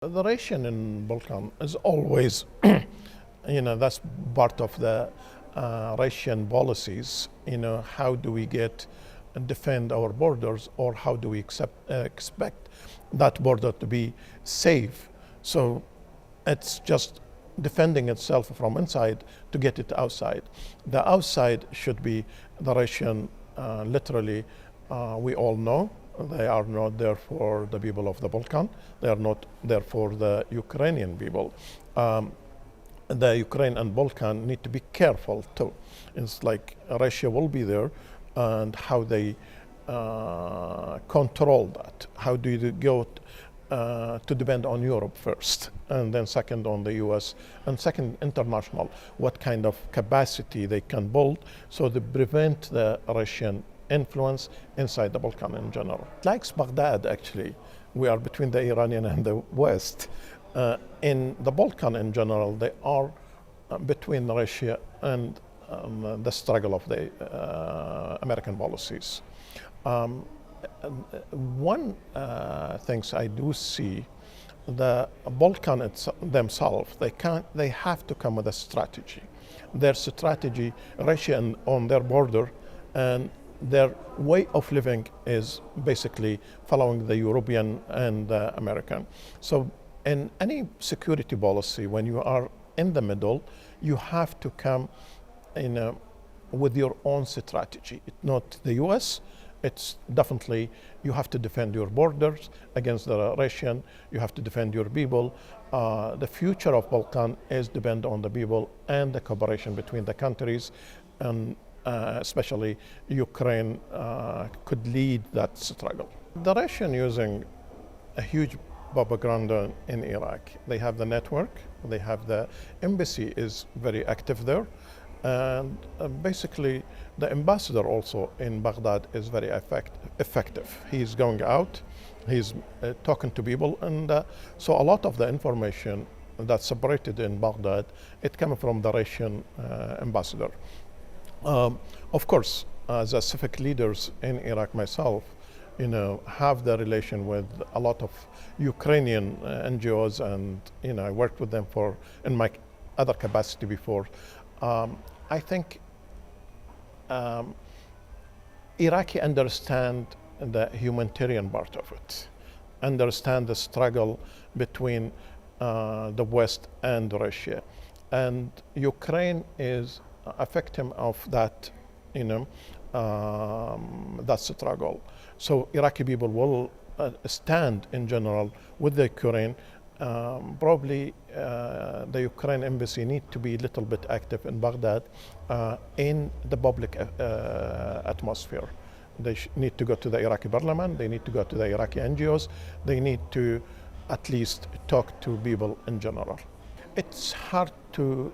The Russian in Balkan is always, that's part of the Russian policies. How do we get and defend our borders, or how do we expect that border to be safe? So it's just defending itself from inside to get it outside. The outside should be the Russian, literally, we all know. They are not there for the people of the Balkan. They are not there for the Ukrainian people. The Ukraine and Balkan need to be careful too. It's like Russia will be there, and how they control that. How do you go to depend on Europe first, and then second on the US, and second international, what kind of capacity they can build so to prevent the Russian influence inside the Balkan in general. Like Baghdad, actually, we are between the Iranian and the West. In the Balkan in general, they are between Russia and the struggle of the American policies. One things I do see, the Balkan themselves, they have to come with a strategy. Their strategy, Russia on their border, and their way of living is basically following the European and the American. So in any security policy, when you are in the middle, you have to come with your own strategy. It's not the US, it's definitely you have to defend your borders against the Russian, you have to defend your people. The future of Balkan is depend on the people and the cooperation between the countries, and especially Ukraine could lead that struggle. The Russian using a huge propaganda in Iraq. They have the network, they have the embassy is very active there, and basically the ambassador also in Baghdad is very effective. He's going out, he's talking to people, and so a lot of the information that's separated in Baghdad, it comes from the Russian ambassador. Of course, as a civic leaders in Iraq myself, have the relation with a lot of Ukrainian NGOs, and I worked with them in my other capacity before. I think Iraqi understand the humanitarian part of it, understand the struggle between the West and Russia, and Ukraine is a victim of that, that struggle. So Iraqi people will stand in general with the Ukraine. Probably the Ukraine embassy need to be a little bit active in Baghdad in the public atmosphere. They need to go to the Iraqi parliament, they need to go to the Iraqi NGOs, they need to at least talk to people in general. It's hard to,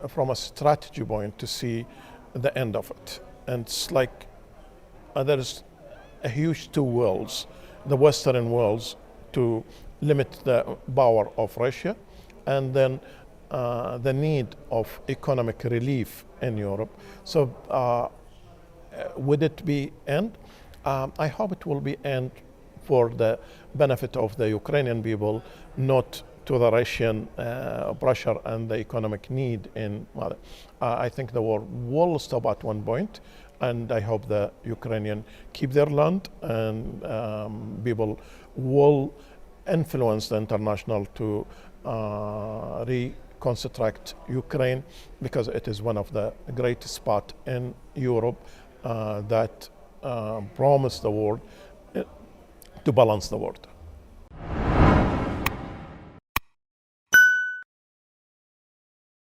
from a strategy point, to see the end of it. And it's like there's a huge two worlds, the Western worlds to limit the power of Russia, and then the need of economic relief in Europe. So would it be end? I hope it will be end for the benefit of the Ukrainian people, not to the Russian pressure and the economic need in. I think the war will stop at one point, and I hope the Ukrainian keep their land, and people will influence the international to reconstruct Ukraine, because it is one of the great spots in Europe that promise the world to balance the world.